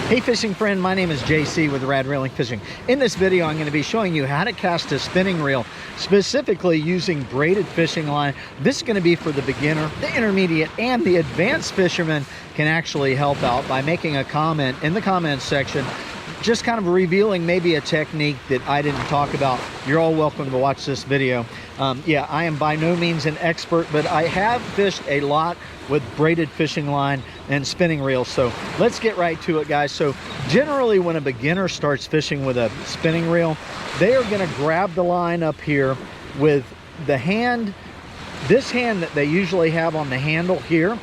Hey fishing friend, my name is JC with Rad Reeling Fishing. In this video, I'm going to be showing you how to cast a spinning reel, specifically using braided fishing line. This is going to be for the beginner, the intermediate, and the advanced fisherman can actually help out by making a comment in the comments section, just kind of revealing maybe a technique that I didn't talk about. You're all welcome to watch this video. Yeah, I am by no means an expert, but I have fished a lot with braided fishing line and spinning reels. So let's get right to it, guys. So generally when a beginner starts fishing with a spinning reel, they are going to grab the line up here with the hand, this hand that they usually have on the handle here.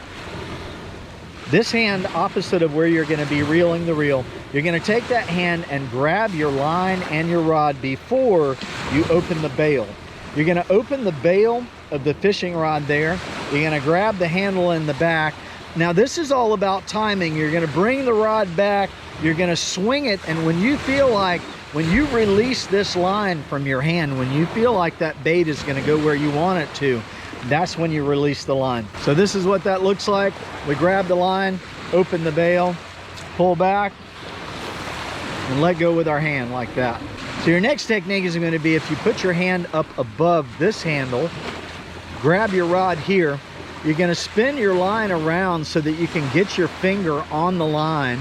This hand opposite of where you're going to be reeling the reel, you're going to take that hand and grab your line and your rod before you open the bail. You're going to open the bail of the fishing rod there. You're going to grab the handle in the back. Now this is all about timing. You're going to bring the rod back, you're going to swing it, and when you feel like, when you release this line from your hand, when you feel like that bait is going to go where you want it to, that's when you release the line. So this is what that looks like. We grab the line, open the bail, pull back, and let go with our hand like that. So your next technique is going to be, if you put your hand up above this handle, grab your rod here, you're going to spin your line around so that you can get your finger on the line.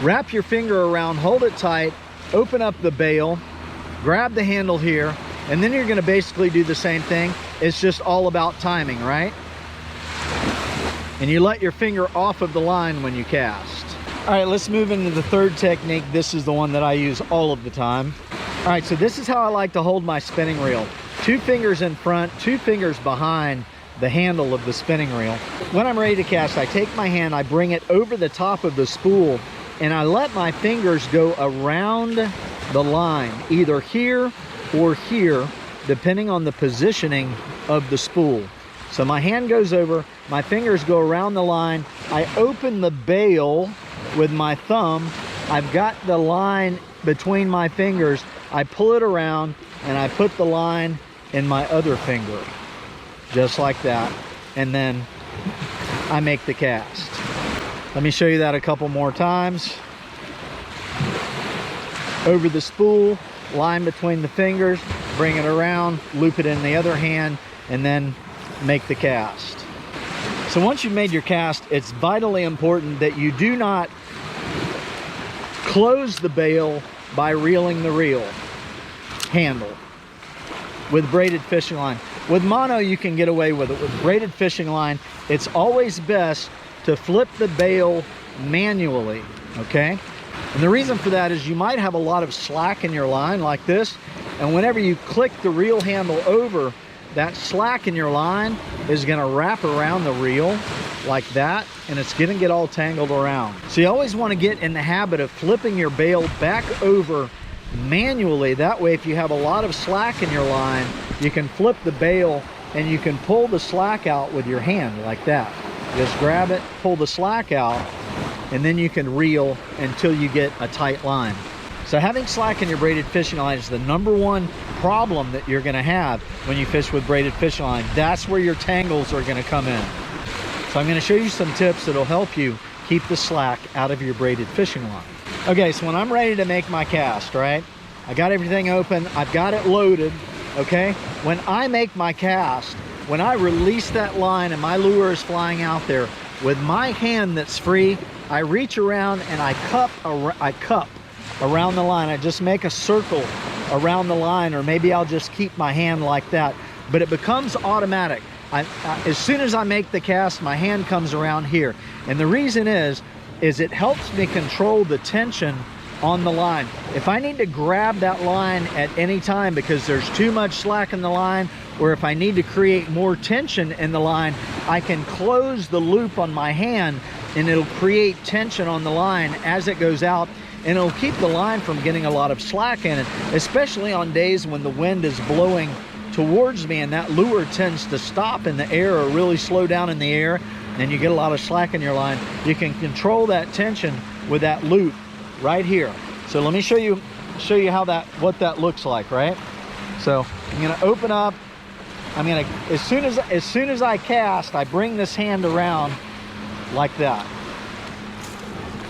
Wrap your finger around, hold it tight, open up the bail, grab the handle here, and then you're going to basically do the same thing. It's just all about timing, right? And you let your finger off of the line when you cast. All right, let's move into the third technique. This is the one that I use all of the time. All right, so this is how I like to hold my spinning reel. 2 fingers in front, 2 fingers behind the handle of the spinning reel. When I'm ready to cast, I take my hand, I bring it over the top of the spool, and I let my fingers go around the line, either here or here, depending on the positioning of the spool. So my hand goes over, my fingers go around the line, I open the bail with my thumb, I've got the line between my fingers, I pull it around, and I put the line in my other finger, just like that, and then I make the cast. Let me show you that a couple more times. Over the spool, line between the fingers, bring it around, loop it in the other hand, and then make the cast. So once you've made your cast, it's vitally important that you do not close the bail by reeling the reel handle with braided fishing line. With mono, you can get away with it. With braided fishing line, it's always best to flip the bail manually, okay? And the reason for that is you might have a lot of slack in your line like this, and whenever you click the reel handle over, that slack in your line is going to wrap around the reel like that, and it's going to get all tangled around. So you always want to get in the habit of flipping your bail back over manually. That way, if you have a lot of slack in your line, you can flip the bail and you can pull the slack out with your hand like that. Just grab it, pull the slack out, and then you can reel until you get a tight line. So having slack in your braided fishing line is the #1 problem that you're going to have when you fish with braided fishing line. That's where your tangles are going to come in. So I'm going to show you some tips that'll help you keep the slack out of your braided fishing line. Okay, so when I'm ready to make my cast, right, I got everything open, I've got it loaded, okay? When I make my cast, when I release that line and my lure is flying out there, with my hand that's free, I reach around and I cup around the line. I just make a circle around the line, or maybe I'll just keep my hand like that, but it becomes automatic. As soon as I make the cast, my hand comes around here. And the reason is it helps me control the tension on the line. If I need to grab that line at any time because there's too much slack in the line, or if I need to create more tension in the line, I can close the loop on my hand and it'll create tension on the line as it goes out, and it'll keep the line from getting a lot of slack in it, especially on days when the wind is blowing towards me and that lure tends to stop in the air or really slow down in the air, and you get a lot of slack in your line. You can control that tension with that loop right here. So let me show you what that looks like, right? So I'm going to open up. I'm going to, as soon as I cast, I bring this hand around like that.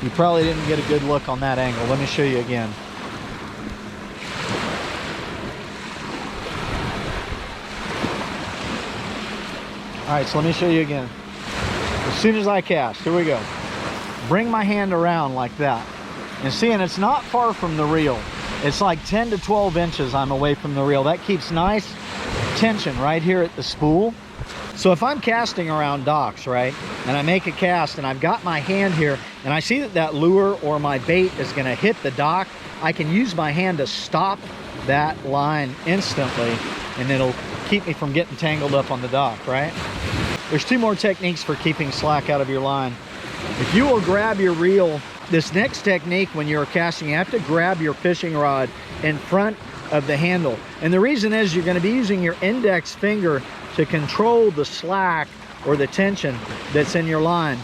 You probably didn't get a good look on that angle. Let me show you again. All right, so let me show you again. As soon as I cast, here we go. Bring my hand around like that. And seeing it's not far from the reel. It's like 10 to 12 inches I'm away from the reel. That keeps nice tension right here at the spool. So if I'm casting around docks, right, and I make a cast and I've got my hand here and I see that that lure or my bait is going to hit the dock, I can use my hand to stop that line instantly, and it'll keep me from getting tangled up on the dock, right? There's two more techniques for keeping slack out of your line. If you will grab your reel, this next technique when you're casting, you have to grab your fishing rod in front of the handle. And the reason is you're going to be using your index finger to control the slack or the tension that's in your line.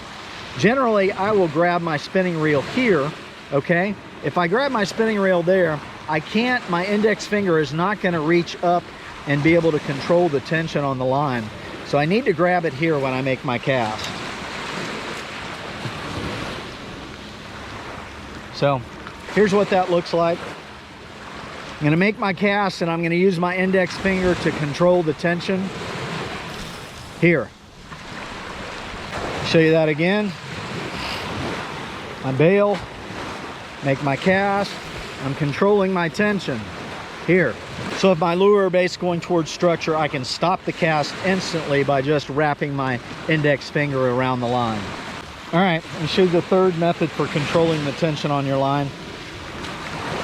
Generally, I will grab my spinning reel here, okay? If I grab my spinning reel there, my index finger is not going to reach up and be able to control the tension on the line. So I need to grab it here when I make my cast. So here's what that looks like. I'm going to make my cast and I'm going to use my index finger to control the tension here. Show you that again. I bail, make my cast, I'm controlling my tension here. So if my lure bait's going towards structure, I can stop the cast instantly by just wrapping my index finger around the line. All right, let me show you the third method for controlling the tension on your line.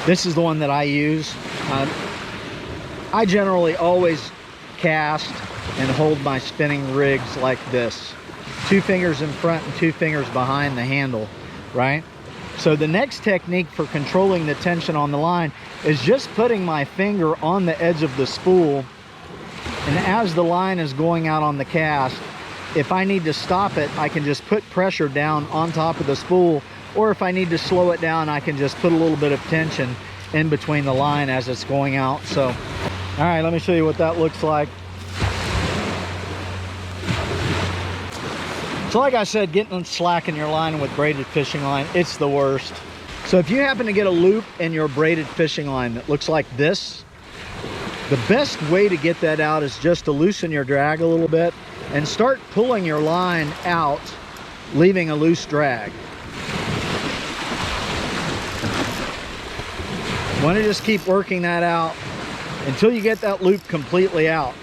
This is the one that I use. I generally always cast and hold my spinning rigs like this. 2 fingers in front and 2 fingers behind the handle, right? So the next technique for controlling the tension on the line is just putting my finger on the edge of the spool, and as the line is going out on the cast, if I need to stop it, I can just put pressure down on top of the spool, or if I need to slow it down, I can just put a little bit of tension in between the line as it's going out. So, all right, let me show you what that looks like. So like I said, getting slack in your line with braided fishing line, it's the worst. So if you happen to get a loop in your braided fishing line that looks like this, the best way to get that out is just to loosen your drag a little bit and start pulling your line out, leaving a loose drag. You want to just keep working that out until you get that loop completely out.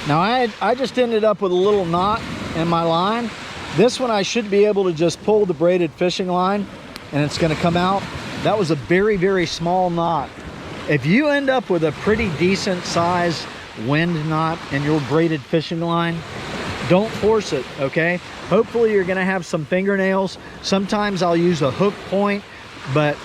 Now I just ended up with a little knot in my line. This one I should be able to just pull the braided fishing line and it's going to come out. That was a very, very small knot. If you end up with a pretty decent size wind knot in your braided fishing line, don't force it, okay? Hopefully you're going to have some fingernails. Sometimes I'll use a hook point, but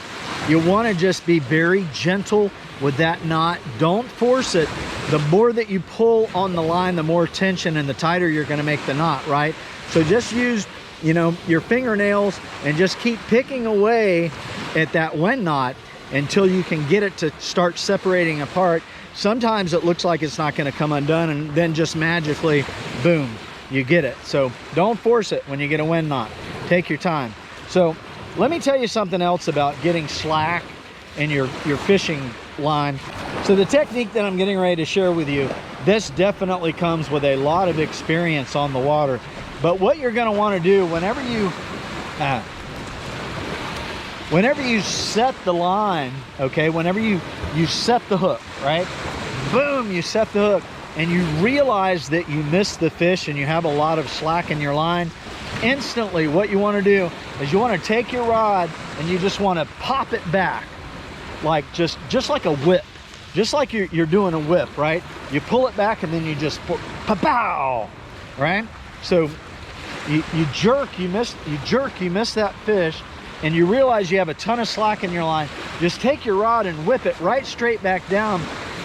you want to just be very gentle with that knot. Don't force it. The more that you pull on the line, the more tension and the tighter you're going to make the knot, right? So just use, you know, your fingernails and just keep picking away at that wind knot until you can get it to start separating apart. Sometimes it looks like it's not going to come undone, and then just magically, boom, you get it. So don't force it when you get a wind knot. Take your time. So let me tell you something else about getting slack in your fishing line. So the technique that I'm getting ready to share with you, this definitely comes with a lot of experience on the water. But what you're going to want to do whenever you set the line, okay, whenever you set the hook, right? Boom, you set the hook and you realize that you missed the fish and you have a lot of slack in your line, instantly what you want to do is you want to take your rod and you just want to pop it back, like just like a whip, just like you're doing a whip, right? You pull it back and then you just pow, right? So you jerk, you miss that fish, and you realize you have a ton of slack in your line. Just take your rod and whip it right straight back down,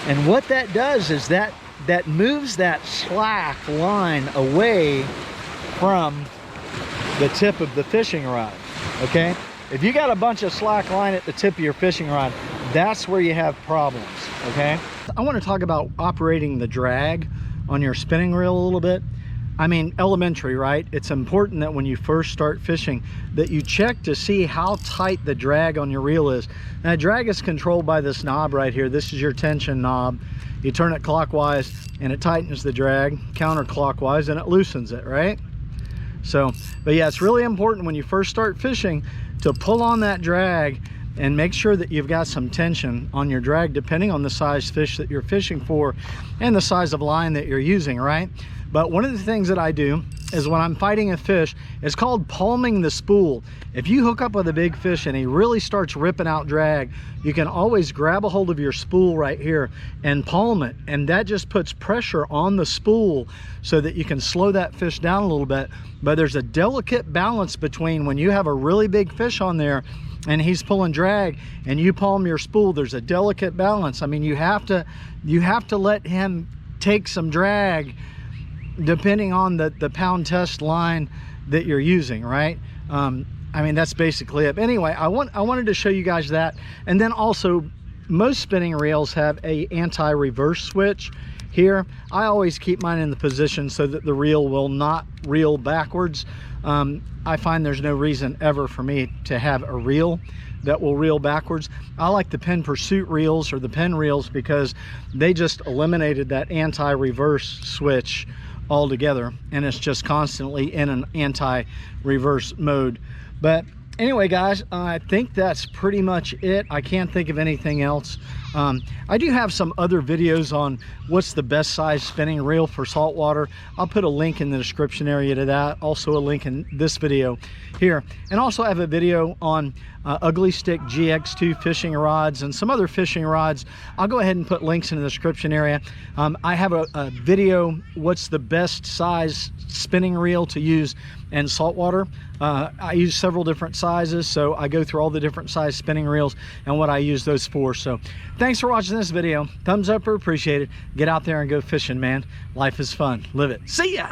and what that does is that moves that slack line away from the tip of the fishing rod, okay? If you got a bunch of slack line at the tip of your fishing rod, that's where you have problems, okay? I want to talk about operating the drag on your spinning reel a little bit. I mean, elementary, right? It's important that when you first start fishing that you check to see how tight the drag on your reel is. Now, drag is controlled by this knob right here. This is your tension knob. You turn it clockwise and it tightens the drag, counterclockwise, and it loosens it, right? So, but yeah, it's really important when you first start fishing to pull on that drag and make sure that you've got some tension on your drag, depending on the size fish that you're fishing for and the size of line that you're using, right? But one of the things that I do is when I'm fighting a fish, it's called palming the spool. If you hook up with a big fish and he really starts ripping out drag, you can always grab a hold of your spool right here and palm it. And that just puts pressure on the spool so that you can slow that fish down a little bit. But there's a delicate balance between when you have a really big fish on there and he's pulling drag and you palm your spool. There's a delicate balance. I mean, you have to let him take some drag depending on the pound test line that you're using, right? I mean, that's basically it. Anyway, I wanted to show you guys that. And then also, most spinning reels have a anti-reverse switch here. I always keep mine in the position so that the reel will not reel backwards. I find there's no reason ever for me to have a reel that will reel backwards. I like the Penn Pursuit reels or the Penn reels because they just eliminated that anti-reverse switch altogether, and it's just constantly in an anti-reverse mode. But anyway, guys, I think that's pretty much it. I can't think of anything else. I do have some other videos on what's the best size spinning reel for saltwater. I'll put a link in the description area to that. Also a link in this video here. And also I have a video on Ugly Stick GX2 fishing rods and some other fishing rods. I'll go ahead and put links in the description area. I have a video, what's the best size spinning reel to use in saltwater. I use several different sizes, so I go through all the different size spinning reels and what I use those for. So thanks for watching this video. Thumbs up or appreciate it. Get out there and go fishing, man. Life is fun. Live it. See ya.